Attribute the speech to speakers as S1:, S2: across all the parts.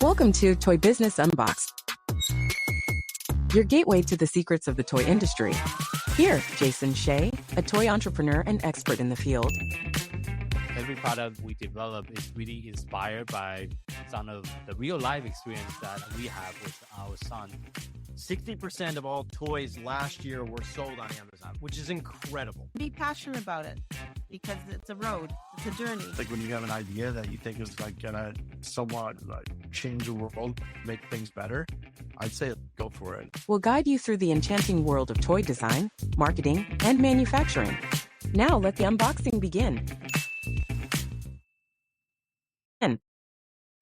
S1: Welcome to Toy Business Unboxed, your gateway to the secrets of the toy industry. Here, Jason Shea, a toy entrepreneur and expert in the field.
S2: Every product we develop is really inspired by some of the real life experience that we have with our son.
S3: 60% of all toys last year were sold on Amazon, which is incredible.
S4: Be passionate about it because it's a road, it's a journey.
S5: It's like when you have an idea that you think is like gonna somewhat like change the world, make things better, I'd say go for it.
S1: We'll guide you through the enchanting world of toy design, marketing, and manufacturing. Now let the unboxing begin.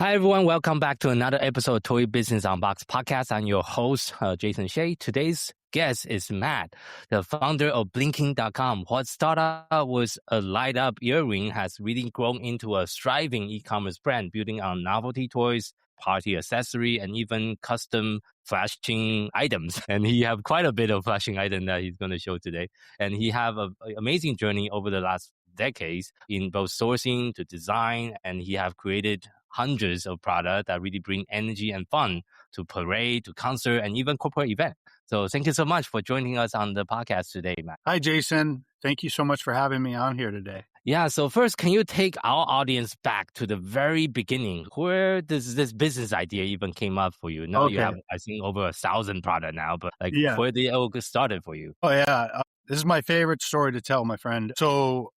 S2: Hi, everyone. Welcome back to another episode of Toy Business Unboxed podcast. I'm your host, Jason Shea. Today's guest is Matt, the founder of Blinking.com. What started out was a light-up earring has really grown into a thriving e-commerce brand, building on novelty toys, party accessory, and even custom flashing items. And he have quite a bit of flashing items that he's going to show today. And he have an amazing journey over the last decades in both sourcing to design, and he have created hundreds of products that really bring energy and fun to parade, to concert, and even corporate event. So thank you so much for joining us on the podcast today, Matt.
S5: Hi, Jason. Thank you so much for having me on here today.
S2: Yeah, so first, can you take our audience back to the very beginning? Where does this business idea even came up for you? Now you have, I think, over 1,000 products now, but where did it all get started for you?
S5: Oh, yeah. This is my favorite story to tell, my friend. So,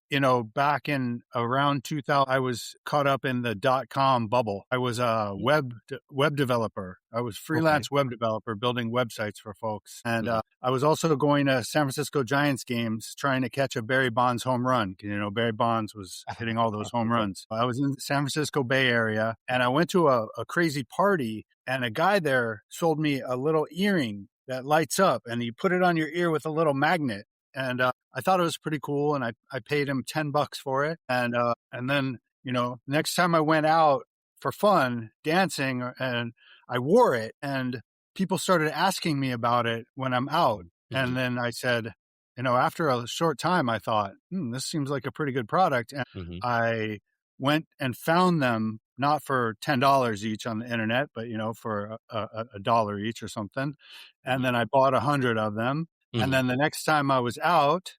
S5: back in around 2000, I was caught up in the .com bubble. I was a web developer. I was freelance web developer building websites for folks. And I was also going to San Francisco Giants games trying to catch a Barry Bonds home run. Barry Bonds was hitting all those home runs. I was in the San Francisco Bay Area, and I went to a crazy party, and a guy there sold me a little earring that lights up, and you put it on your ear with a little magnet. And I thought it was pretty cool, and I paid him $10 for it. And then, next time I went out for fun, dancing, and I wore it, and people started asking me about it when I'm out. Mm-hmm. And then I said, after a short time, I thought, this seems like a pretty good product. And I went and found them, not for $10 each on the internet, but, for a dollar each or something. And then I bought 100 of them. And then the next time I was out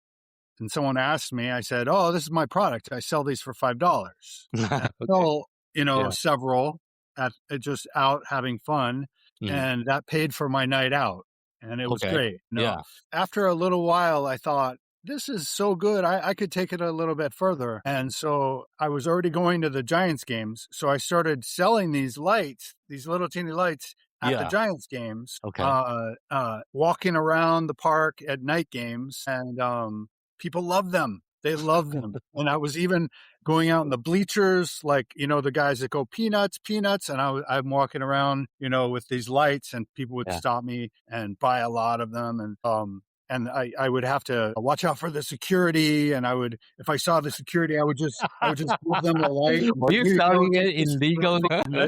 S5: and someone asked me, I said, oh, this is my product. I sell these for $5. I sold, several at just out having fun. And that paid for my night out. And it was great. After a little while, I thought, this is so good. I could take it a little bit further. And so I was already going to the Giants games. So I started selling these lights, these little teeny lights, at the Giants games, walking around the park at night games, and people love them. They love them. And I was even going out in the bleachers, like, the guys that go peanuts, and I'm walking around, with these lights, and people would stop me and buy a lot of them. And I would have to watch out for the security, and if I saw the security, I would just give them the light.
S2: Were you selling it illegal?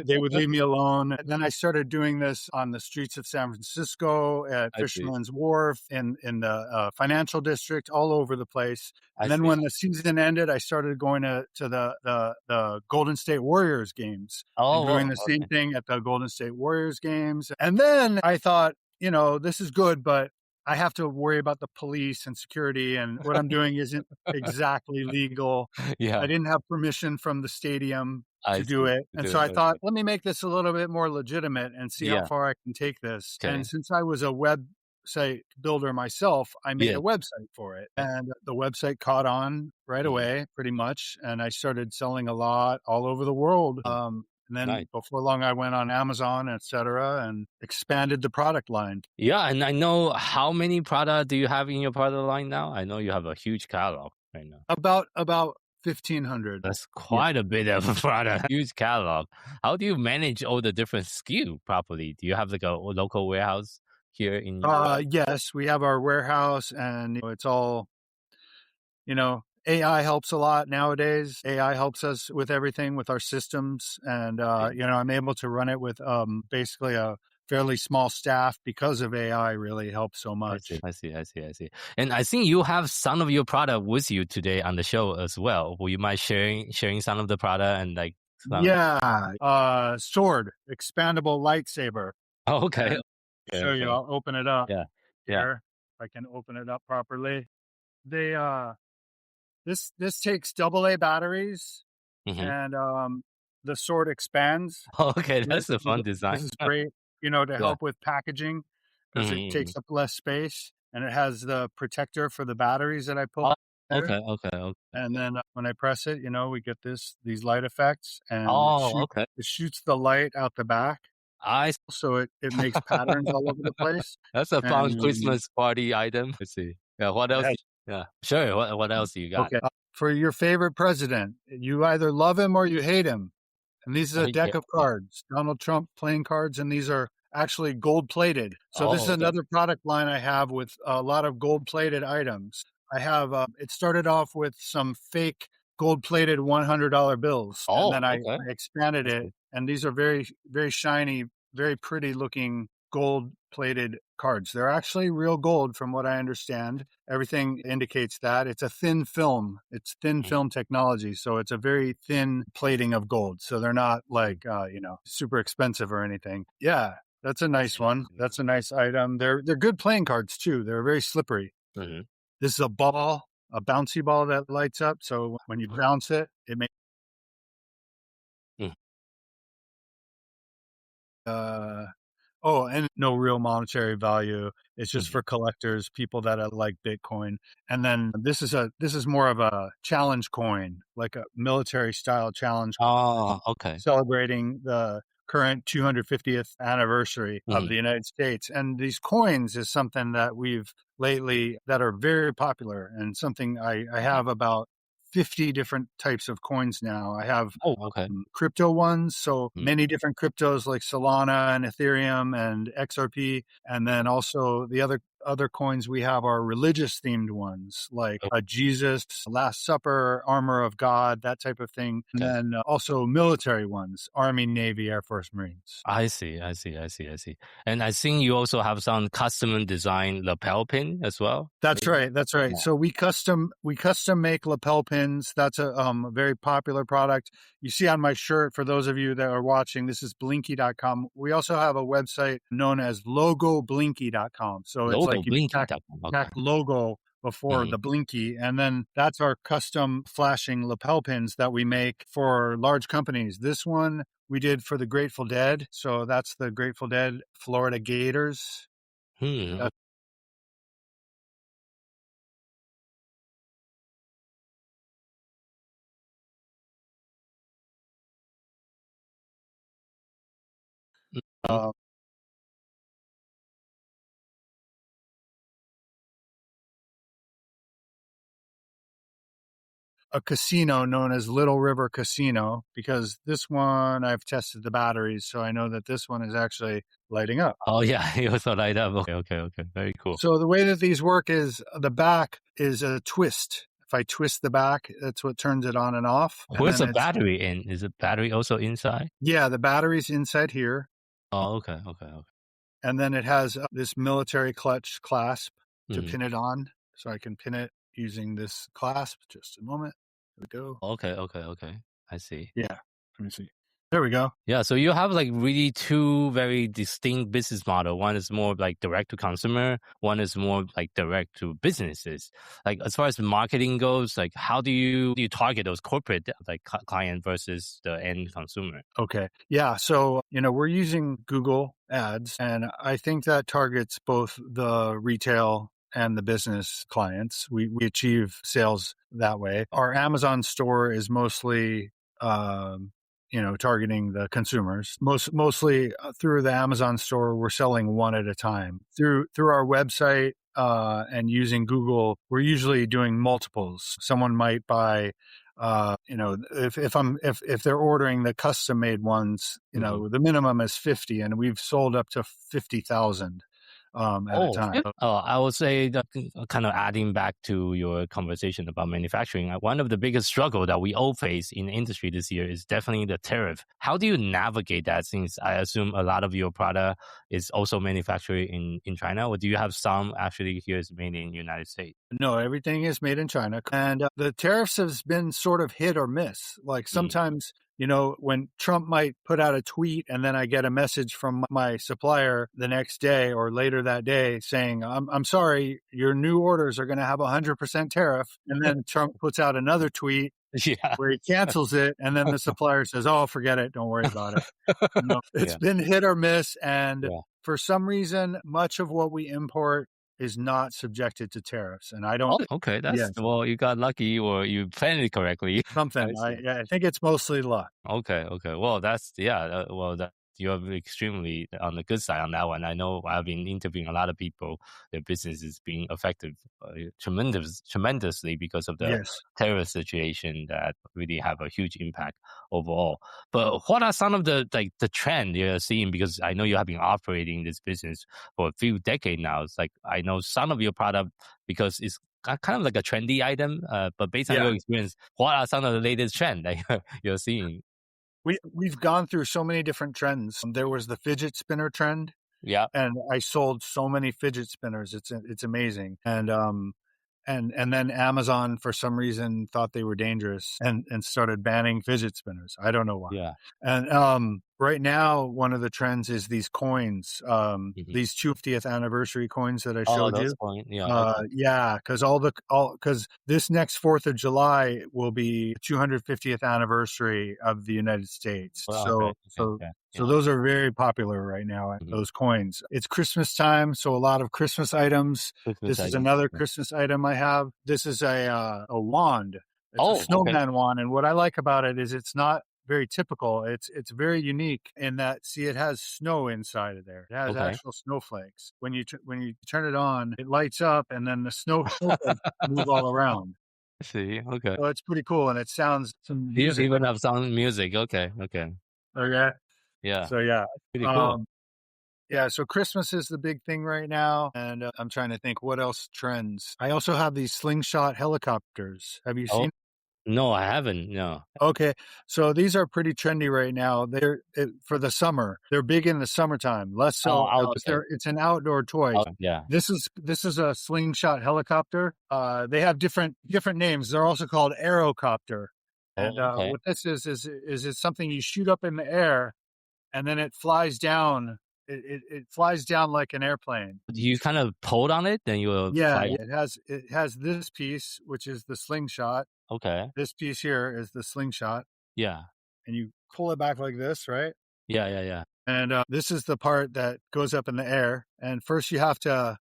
S5: They would leave me alone. And then I started doing this on the streets of San Francisco, at Fisherman's Wharf, in the financial district, all over the place. And then when the season ended, I started going to the Golden State Warriors games, and doing the same thing at the Golden State Warriors games. And then I thought, this is good, but I have to worry about the police and security, and what I'm doing isn't exactly legal. I didn't have permission from the stadium to do it. And so I thought, let me make this a little bit more legitimate and see how far I can take this. And since I was a website builder myself, I made a website for it. And the website caught on right away, pretty much. And I started selling a lot all over the world. And then before long, I went on Amazon, et cetera, and expanded the product line.
S2: Yeah, and I know, how many products do you have in your product line now? I know you have a huge catalog right now.
S5: About 1,500.
S2: That's quite a bit of a product, huge catalog. How do you manage all the different SKU properly? Do you have like a local warehouse here in your
S5: Yes, we have our warehouse, and it's all, AI helps a lot nowadays. AI helps us with everything, with our systems. And, I'm able to run it with basically a fairly small staff because of AI really helps so much.
S2: I see. And I think you have some of your product with you today on the show as well. Will you mind sharing some of the product and
S5: Yeah, sword, expandable lightsaber.
S2: Oh, okay.
S5: And show you, I'll open it up
S2: Yeah.
S5: here. If I can open it up properly. They this takes AA batteries
S2: Hmm.
S5: and the sword expands.
S2: Okay, that's a fun design.
S5: This is great, to
S2: Yeah.
S5: help with packaging because it
S2: Hmm.
S5: takes up less space and it has the protector for the batteries that I put
S2: Oh,
S5: there.
S2: okay.
S5: And then when I press it, we get these light effects and
S2: Oh, okay.
S5: it shoots the light out the back.
S2: I
S5: So it makes patterns all over the place.
S2: That's a fun
S5: And
S2: Christmas party item. Let's see. Yeah, what
S5: it
S2: else?
S5: has
S2: Yeah, sure. What else do you got?
S5: okay. For your favorite president, you either love him or you hate him. And these is a
S2: Yeah.
S5: deck of cards, Donald Trump playing cards, and these are actually gold plated. So this is
S2: Oh, okay.
S5: another product line I have with a lot of gold plated items. I have it started off with some fake gold plated $100 bills, and
S2: Oh,
S5: then
S2: okay.
S5: I expanded
S2: I
S5: it,
S2: see.
S5: and these are very very shiny, very pretty looking gold plated cards. They're actually real gold from what I understand. Everything indicates that. It's a thin film. It's thin
S2: Mhm.
S5: film technology. So it's a very thin plating of gold. So they're not like, super expensive or anything. Yeah, that's a nice one. That's a nice item. They're good playing cards too. They're very slippery.
S2: Mhm.
S5: This is a ball, a bouncy ball that lights up. So when you bounce it, it makes,
S2: Mhm.
S5: oh, and no real monetary value. It's just
S2: Mhm.
S5: for collectors, people that like Bitcoin. And then this is more of a challenge coin, like a military style challenge
S2: Oh, okay.
S5: celebrating the current 250th anniversary of
S2: Mhm.
S5: the United States. And these coins is something that we've lately that are very popular and something I have about 50 different types of coins now. I have
S2: Oh, okay.
S5: crypto ones, so
S2: Mm.
S5: many different cryptos like Solana and Ethereum and XRP, and then also the other coins we have are religious themed ones like
S2: Oh,
S5: Jesus, Last Supper, Armor of God, that type of thing. And
S2: okay.
S5: then also military ones, Army, Navy, Air Force, Marines.
S2: I see. And I think you also have some custom design lapel pin as well.
S5: That's right. That's right.
S2: Yeah.
S5: So we custom make lapel pins. That's a very popular product. You see on my shirt, for those of you that are watching, this is blinky.com. We also have a website known as logoblinky.com. So it's
S2: Logo
S5: like you tack
S2: blinking.com. Okay.
S5: logo before
S2: Mhm.
S5: the blinky. And then that's our custom flashing lapel pins that we make for large companies. This one we did for the Grateful Dead. So that's the Grateful Dead Florida Gators.
S2: Hmm. Mhm.
S5: Uh, a casino known as Little River Casino because this one I've tested the batteries, so I know that this one is actually lighting up.
S2: Oh, yeah. You also light up. Okay. Very cool.
S5: So the way that these work is the back is a twist. If I twist the back, that's what turns it on and off. And
S2: Where's
S5: then
S2: the battery in? Is the battery also inside?
S5: the battery's inside here.
S2: Oh, okay.
S5: And then it has this military clutch clasp to
S2: Mhm.
S5: pin it on. So I can pin it using this clasp. Just a moment. There we go.
S2: Okay. I see.
S5: Yeah. Let me see. There we go.
S2: Yeah, so you have like really two very distinct business model. One is more like direct to consumer. One is more like direct to businesses. Like as far as marketing goes, like how do you target those corporate like client versus the end consumer?
S5: Okay. Yeah. So, we're using Google ads, and I think that targets both the retail and the business clients. We achieve sales that way. Our Amazon store is mostly, targeting the consumers. Mostly through the Amazon store, we're selling one at a time. Through our website and using Google, we're usually doing multiples. Someone might buy if they're ordering the custom made ones,
S2: Mhm.
S5: the minimum is 50 and we've sold up to 50,000 at a time.
S2: I would say that kind of adding back to your conversation about manufacturing, one of the biggest struggle that we all face in the industry this year is definitely the tariff. How do you navigate that since I assume a lot of your product is also manufactured in China, or do you have some actually here is made in the United States?
S5: No, everything is made in China. And the tariffs has been sort of hit or miss. Like sometimes when Trump might put out a tweet and then I get a message from my supplier the next day or later that day saying, I'm sorry, your new orders are going to have 100% tariff. And then Trump puts out another tweet
S2: Yeah.
S5: where he cancels it. And then the supplier says, oh, forget it. Don't worry about it. It's been hit or miss. And for some reason, much of what we import is not subjected to tariffs. And I don't.
S2: Oh, okay. Well, you got lucky or you planned it correctly.
S5: Something. I think it's mostly luck.
S2: Okay. Well, you're extremely on the good side on that one. I know I've been interviewing a lot of people. Their business is being affected tremendously because of the tariff situation that really have a huge impact overall. But what are some of the trend you're seeing? Because I know you have been operating this business for a few decades now. It's like I know some of your product because it's kind of like a trendy item. But based on your experience, what are some of the latest trends that you're seeing?
S5: We've gone through so many different trends. There was the fidget spinner trend.
S2: Yeah.
S5: And I sold so many fidget spinners. It's amazing. And then Amazon for some reason thought they were dangerous and started banning fidget spinners. I don't know why.
S2: Yeah.
S5: And right now one of the trends is these coins, these 250th anniversary coins that I showed you.
S2: Coins.
S5: Yeah, because this next 4th of July will be 250th anniversary of the United States. So those are very popular right now, those coins. It's Christmas time, so a lot of Christmas items. This is another Christmas item I have. This is a wand. It's a snowman wand. And what I like about it is it's not very typical. It's very unique in that, it has snow inside of there. It has actual snowflakes. When you turn it on, it lights up and then the snowflakes move all around.
S2: I see. Okay.
S5: So it's pretty cool. And it sounds some music.
S2: You even have sound music. Okay.
S5: Okay.
S2: Yeah.
S5: So yeah.
S2: Pretty cool.
S5: Yeah, so Christmas is the big thing right now, and I'm trying to think what else trends. I also have these slingshot helicopters. Have you seen?
S2: No, I haven't. No.
S5: Okay, so these are pretty trendy right now. They're for the summer. They're big in the summertime. Less so. It's an outdoor toy. This is a slingshot helicopter. They have different names. They're also called aerocopter. And what this is it's something you shoot up in the air, and then it flies down. It flies down like an airplane.
S2: You kind of pulled on it, then you will fly.
S5: It has this piece, which is the slingshot.
S2: Okay.
S5: This piece here is the slingshot.
S2: Yeah.
S5: And you pull it back like this, right?
S2: Yeah.
S5: And this is the part that goes up in the air. And first you have to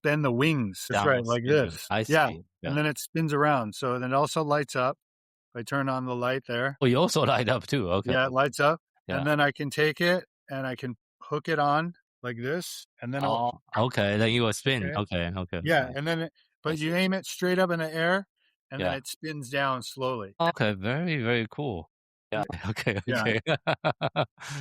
S5: bend the wings. That's right, like this.
S2: I see.
S5: Yeah. And then it spins around. So then it also lights up. I turn on the light there.
S2: Oh, you also light up too. Okay.
S5: Yeah, it lights up.
S2: Yeah.
S5: And then I can take it and I can hook it on like this, and then
S2: then you will spin. Okay.
S5: Yeah, and then you aim it straight up in the air, and then it spins down slowly.
S2: Okay, very, very cool. Yeah. Okay.
S5: Yeah.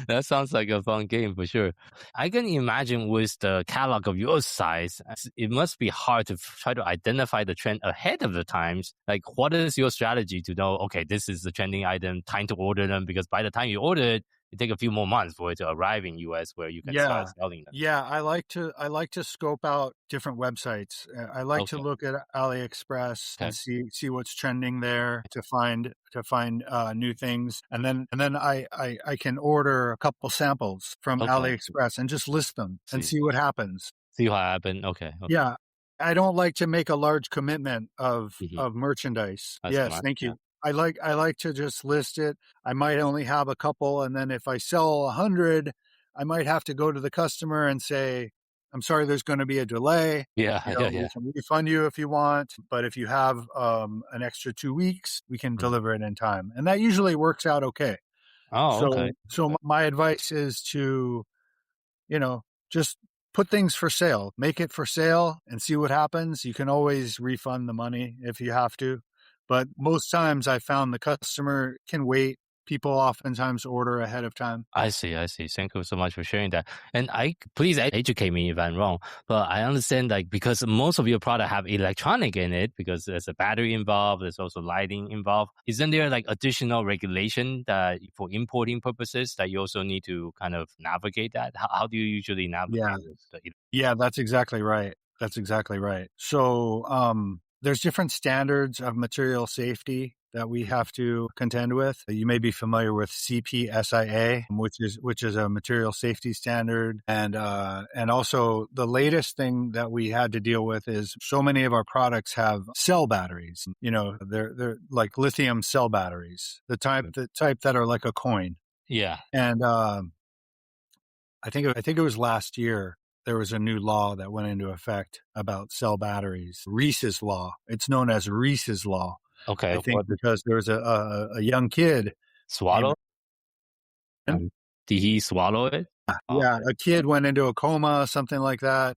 S2: That sounds like a fun game for sure. I can imagine with the catalog of your size, it must be hard to try to identify the trend ahead of the times. Like, what is your strategy to know, okay, this is the trending item, time to order them? Because by the time you order it, it take a few more months for it to arrive in US where you can start selling them.
S5: Yeah, I like to scope out different websites. I like to look at AliExpress and see what's trending there to find new things, and then I can order a couple samples from AliExpress and just list them and see what happens.
S2: See what happens. Okay.
S5: Yeah, I don't like to make a large commitment of merchandise. Yes, thank you. I like to just list it. I might only have a couple, and then if I sell 100, I might have to go to the customer and say, "I'm sorry, there's going to be a delay. We can refund you if you want, but if you have an extra 2 weeks, we can deliver it in time." And that usually works out okay. So my advice is to, just put things for sale, make it for sale, and see what happens. You can always refund the money if you have to. But most times I found the customer can wait. People oftentimes order ahead of time.
S2: I see. Thank you so much for sharing that. And please educate me if I'm wrong, but I understand because most of your product have electronic in it, because there's a battery involved, there's also lighting involved. Isn't there additional regulation that for importing purposes that you also need to kind of navigate that? How do you usually navigate this?
S5: Yeah, that's exactly right. So, there's different standards of material safety that we have to contend with. You may be familiar with CPSIA, which is a material safety standard, and also the latest thing that we had to deal with is so many of our products have cell batteries. They're like lithium cell batteries, the type that are like a coin.
S2: Yeah.
S5: And I think it was last year there was a new law that went into effect about cell batteries. Reese's law. It's known as Reese's law.
S2: Okay.
S5: I think because there was a young kid.
S2: Swallow? Did he swallow it?
S5: Yeah, a kid went into a coma, something like that,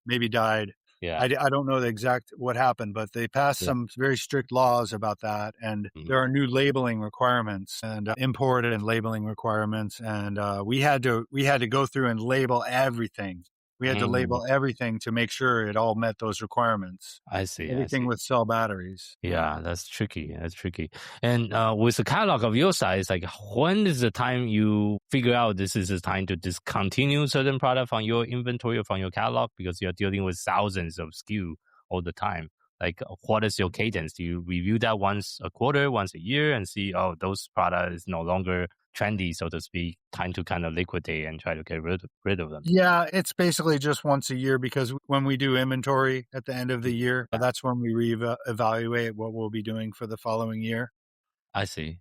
S5: maybe died.
S2: Yeah.
S5: I don't know the exact what happened, but they passed some very strict laws about that. And there are new labeling requirements and import and labeling requirements. And we had to go through and label everything. We had to label everything to make sure it all met those requirements.
S2: I see.
S5: Everything with cell batteries.
S2: Yeah, that's tricky. And with a catalog of your size, like when is the time you figure out this is the time to discontinue certain product from your inventory or from your catalog because you're dealing with thousands of SKU all the time? Like, what is your cadence? Do you review that once a quarter, once a year, and see, those products is no longer trendy, so to speak, time to kind of liquidate and try to get rid of them?
S5: Yeah, it's basically just once a year because when we do inventory at the end of the year, that's when we evaluate what we'll be doing for the following year.
S2: I see.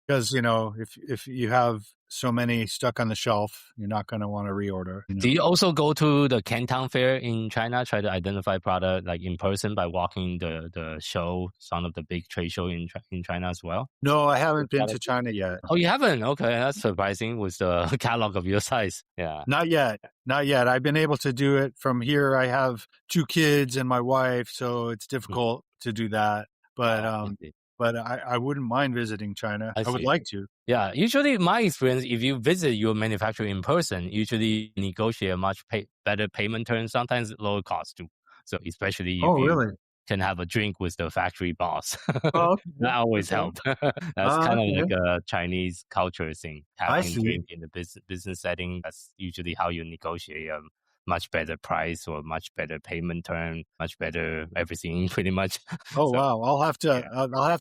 S5: Because, if you have so many stuck on the shelf, you're not going to want to reorder.
S2: Do you also go to the Canton Fair in China, try to identify product like in person by walking the show, some of the big trade show in China as well?
S5: No, I haven't been to China yet.
S2: Oh, you haven't? Okay, that's surprising with the catalog of your size. Yeah.
S5: Not yet. I've been able to do it from here. I have 2 kids and my wife, so it's difficult to do that. But I wouldn't mind visiting China. I would like to.
S2: Yeah, usually my experience, if you visit your manufacturer in person, usually negotiate a much better payment terms, sometimes lower cost too. So especially if you can have a drink with the factory boss.
S5: Oh, okay.
S2: That always helps. That's kind of like a Chinese culture thing. Having a drink in the business setting, that's usually how you negotiate a much better price or much better payment term, much better everything pretty much.
S5: Oh, wow. I'll have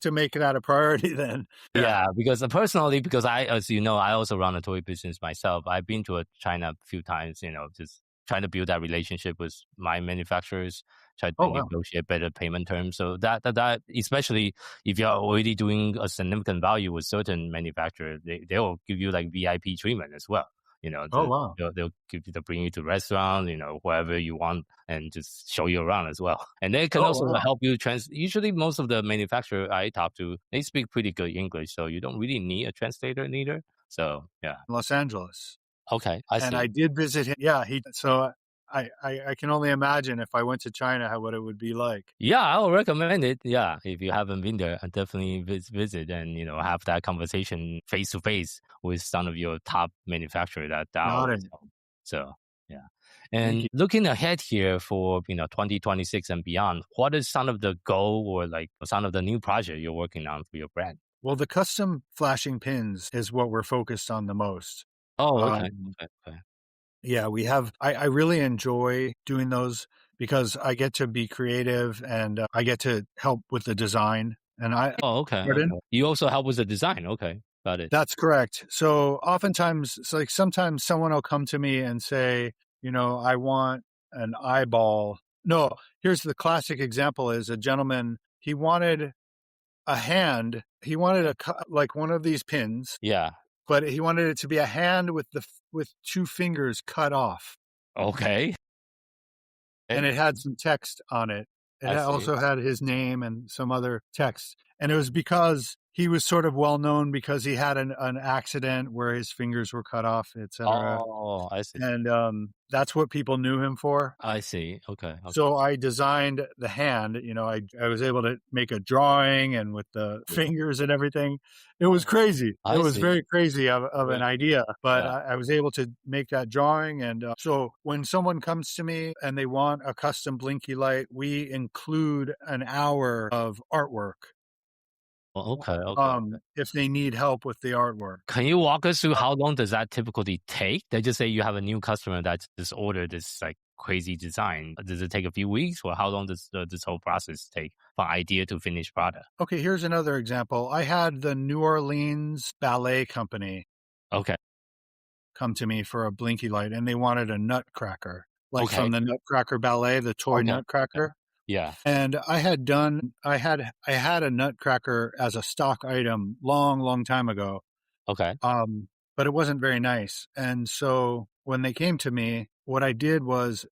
S5: to make that a priority then.
S2: Yeah, because personally, because as you know, I also run a toy business myself. I've been to China a few times, just trying to build that relationship with my manufacturers, try to negotiate better payment terms. So that especially if you're already doing a significant value with certain manufacturers, they'll give you like VIP treatment as well. They'll bring you to restaurants, wherever you want, and just show you around as well. And they can also help you usually most of the manufacturer I talk to, they speak pretty good English, so you don't really need a translator neither. So yeah.
S5: Los Angeles.
S2: Okay, I see.
S5: And I did visit him. Yeah, so I can only imagine if I went to China what it would be like.
S2: Yeah, I would recommend it. Yeah, if you haven't been there, definitely visit and have that conversation face to face with some of your top manufacturers. That always helps. So yeah. And looking ahead here for 2026 and beyond, what is some of the goal or like some of the new project you're working on for your brand?
S5: Well, the custom flashing pins is what we're focused on the most.
S2: Oh, okay. Okay.
S5: Yeah, we have. I really enjoy doing those because I get to be creative and I get to help with the design. And
S2: okay. You also help with the design. Okay, got it.
S5: That's correct. So oftentimes, sometimes someone will come to me and say, I want an eyeball. No, here's the classic example: is a gentleman. He wanted a hand. He wanted like one of these pins.
S2: Yeah.
S5: But he wanted it to be a hand with 2 fingers cut off.
S2: Okay.
S5: And it had some text on it. It also had his name and some other text. And it was because he was sort of well known because he had an accident where his fingers were cut off, etc.
S2: Oh, I see.
S5: And that's what people knew him for.
S2: I see. Okay.
S5: So I designed the hand. I was able to make a drawing and with the fingers and everything. It was crazy. It was very crazy of an idea, but I was able to make that drawing. And so when someone comes to me and they want a custom blinky light, we include an hour of artwork.
S2: Okay.
S5: If they need help with the artwork.
S2: Can you walk us through how long does that typically take? They just say you have a new customer that just ordered this like crazy design? Does it take a few weeks, or how long does this whole process take from idea to finished product?
S5: Okay, here's another example. I had the New Orleans Ballet Company
S2: Okay.
S5: come to me for a blinky light, and they wanted a nutcracker, like
S2: Okay.
S5: from the Nutcracker Ballet, the toy
S2: Okay.
S5: nutcracker.
S2: Yeah.
S5: And I had a nutcracker as a stock item long time ago.
S2: Okay.
S5: But it wasn't very nice. And so when they came to me, what I did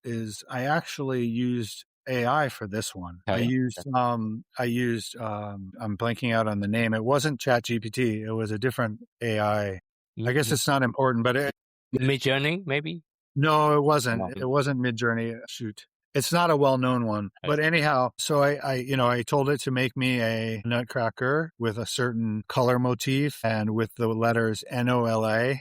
S5: is I actually used AI for this one.
S2: Okay.
S5: I'm blanking out on the name. It wasn't ChatGPT. It was a different AI. I guess it's not important, but
S2: Midjourney, maybe?
S5: no, it wasn't.
S2: No.
S5: It wasn't Midjourney. Shoot. It's not a well-known one. But anyhow, so I told it to make me a nutcracker with a certain color motif and with the letters NOLA.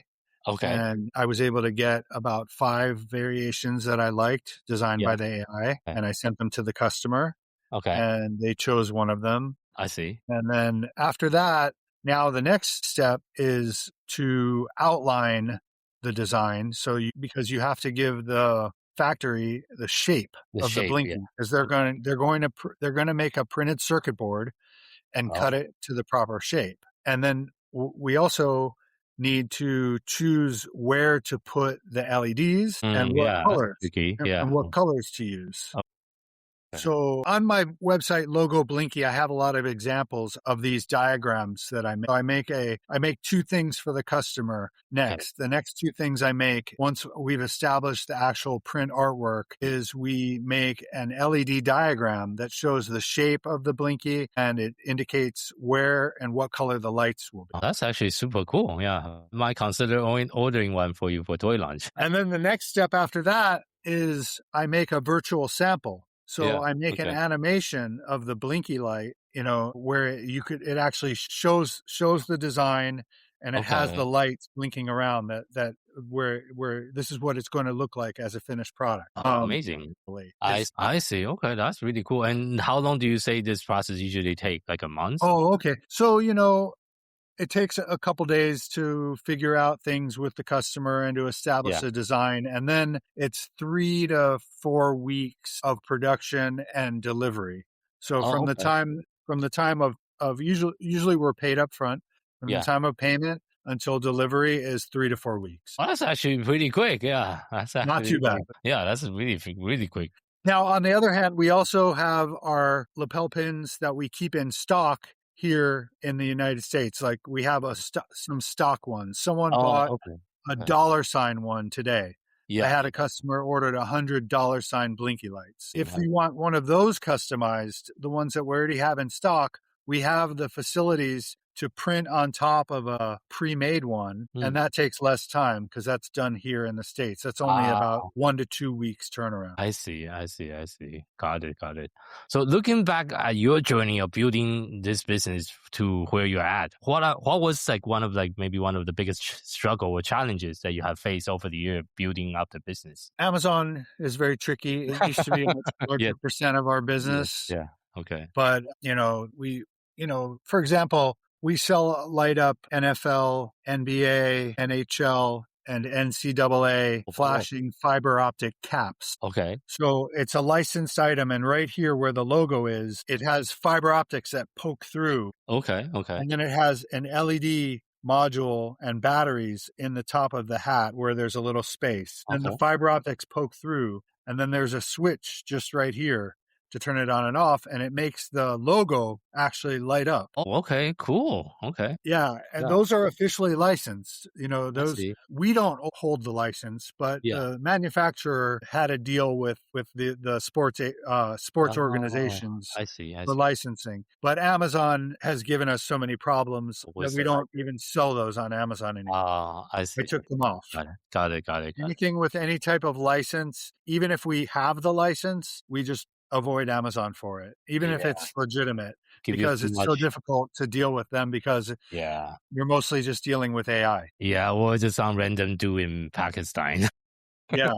S2: Okay.
S5: And I was able to get about 5 variations that I liked designed by the AI, and I sent them to the customer.
S2: Okay.
S5: And they chose one of them.
S2: I see.
S5: And then after that, now the next step is to outline the design. So because you have to give the factory the shape of the blinky, because they're going to make a printed circuit board and cut it to the proper shape. And then we also need to choose where to put the LEDs and what colors and what colors to use. So on my website, Logo Blinky, I have a lot of examples of these diagrams that I make. I make 2 things for the customer next. The next 2 things I make, once we've established the actual print artwork, is we make an LED diagram that shows the shape of the blinky, and it indicates where and what color the lights will be.
S2: Oh, that's actually super cool. Yeah. Might consider ordering one for you for toy launch.
S5: And then the next step after that is I make a virtual sample. So I make an animation of the blinky light, where it actually shows the design, and it has the lights blinking around that where this is what it's going to look like as a finished product.
S2: Amazing. I see. Okay, that's really cool. And how long do you say this process usually take? Like a month?
S5: Oh, okay. So, it takes a couple days to figure out things with the customer and to establish a design. And then it's 3 to 4 weeks of production and delivery. So from the time of usually we're paid up front. From the time of payment until delivery is 3 to 4 weeks.
S2: Well, that's actually pretty quick. Yeah. That's
S5: not too bad.
S2: Yeah, that's really quick.
S5: Now, on the other hand, we also have our lapel pins that we keep in stock here in the United States. Like we have some stock ones. Someone bought a $sign one today. I had a customer ordered $100 blinky lights. If you want one of those customized, the ones that we already have in stock, we have the facilities to print on top of a pre-made one, and that takes less time because that's done here in the States. That's only about 1 to 2 weeks turnaround.
S2: I see. Got it. So looking back at your journey of building this business to where you're at, what was one of the biggest struggle or challenges that you have faced over the year building up the business?
S5: Amazon is very tricky. It used to be a much larger percent of our business.
S2: Yeah. Okay.
S5: But, for example, we sell light up NFL, NBA, NHL, and NCAA flashing fiber optic caps.
S2: Okay.
S5: So it's a licensed item. And right here where the logo is, it has fiber optics that poke through.
S2: Okay.
S5: And then it has an LED module and batteries in the top of the hat where there's a little space. And the fiber optics poke through. And then there's a switch just right here to turn it on and off, and it makes the logo actually light up.
S2: Oh, okay, cool. Okay.
S5: Yeah, and those are officially licensed. Those we don't hold the license, but the manufacturer had a deal with the sports organizations.
S2: I see.
S5: For licensing. But Amazon has given us so many problems that we don't even sell those on Amazon anymore.
S2: I see.
S5: I took them off.
S2: Got it.
S5: Anything with any type of license, even if we have the license, we just avoid Amazon for it, even if it's legitimate, because it's so difficult to deal with them because you're mostly just dealing with AI.
S2: Yeah, or just some random dude in Pakistan.
S5: Yeah.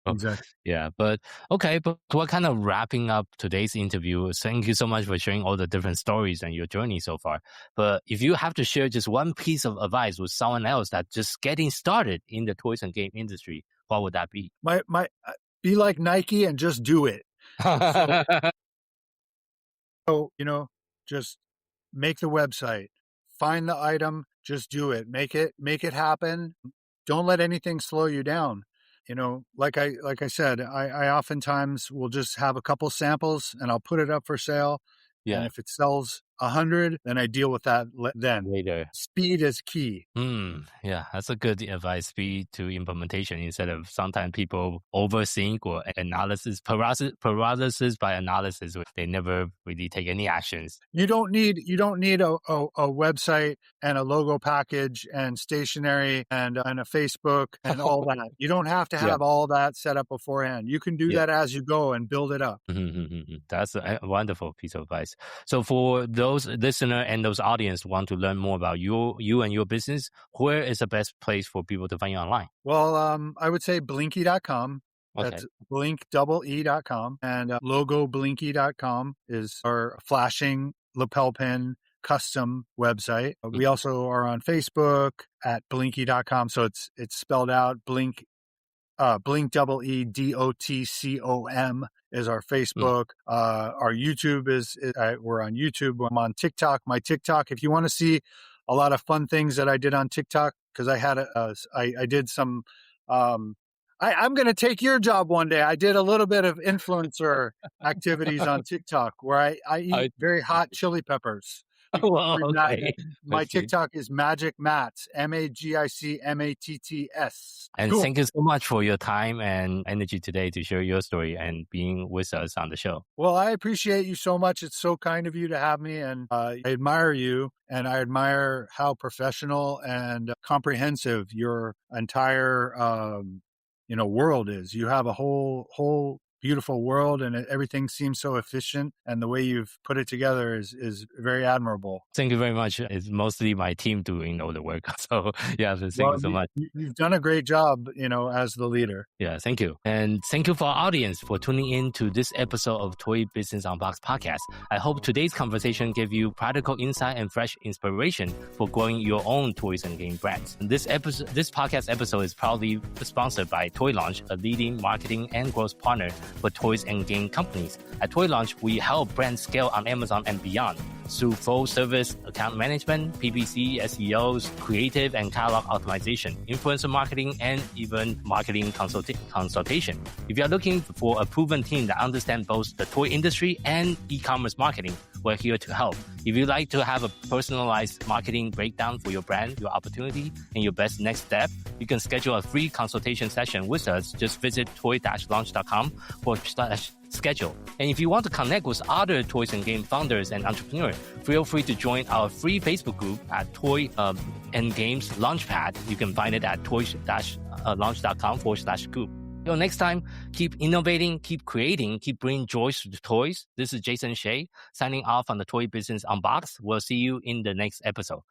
S5: Exactly.
S2: Yeah, but we're kind of wrapping up today's interview. Thank you so much for sharing all the different stories and your journey so far. But if you have to share just one piece of advice with someone else that's just getting started in the toys and game industry, what would that be?
S5: be like Nike and just do it. So, just make the website, find the item, just do it, make it happen. Don't let anything slow you down. Like I said, I oftentimes will just have a couple samples and I'll put it up for sale.
S2: Yeah.
S5: And if it sells 100, then I deal with that then.
S2: Later.
S5: Speed is key.
S2: Yeah, that's a good advice. Speed to implementation instead of sometimes people overthink or analysis, paralysis by analysis. They never really take any actions.
S5: You don't need a website and a logo package and stationery and a Facebook and all that. You don't have to have all that set up beforehand. You can do that as you go and build it up.
S2: That's a wonderful piece of advice. So for those listener and those audience who want to learn more about you and your business, where is the best place for people to find you online?
S5: Well, I would say blinky.com. That's blink.com. And logoblinky.com is our flashing lapel pin custom website. We also are on Facebook at blinky.com. So it's spelled out blink BlinkEDOTCOM is our Facebook. Our YouTube is we're on YouTube. I'm on TikTok. My TikTok, if you want to see a lot of fun things that I did on TikTok, because I did some, I'm going to take your job one day. I did a little bit of influencer activities on TikTok where I eat very hot chili peppers. My TikTok is Magic Mats, MAGICMATTS.
S2: And thank you so much for your time and energy today to share your story and being with us on the show.
S5: Well, I appreciate you so much. It's so kind of you to have me, and I admire you, and I admire how professional and comprehensive your entire world is. You have a whole beautiful world, and everything seems so efficient, and the way you've put it together is very admirable.
S2: Thank you very much. It's mostly my team doing all the work. So thank you so much.
S5: You've done a great job, as the leader.
S2: Yeah, thank you. And thank you for our audience for tuning in to this episode of Toy Business Unboxed podcast. I hope today's conversation gave you practical insight and fresh inspiration for growing your own toys and game brands. This podcast episode is proudly sponsored by Toy Launch, a leading marketing and growth partner for toys and game companies. At Toy Launch, we help brands scale on Amazon and beyond through full service account management, PPC, SEOs, creative and catalog optimization, influencer marketing, and even marketing consultation. If you are looking for a proven team that understands both the toy industry and e-commerce marketing, we're here to help. If you'd like to have a personalized marketing breakdown for your brand, your opportunity, and your best next step, you can schedule a free consultation session with us. Just visit toy-launch.com/schedule. And if you want to connect with other toys and game founders and entrepreneurs, feel free to join our free Facebook group at Toy and Games Launchpad. You can find it at toy-launch.com/group. Till next time, keep innovating, keep creating, keep bringing joy to the toys. This is Jason Shea signing off on the Toy Business Unboxed. We'll see you in the next episode.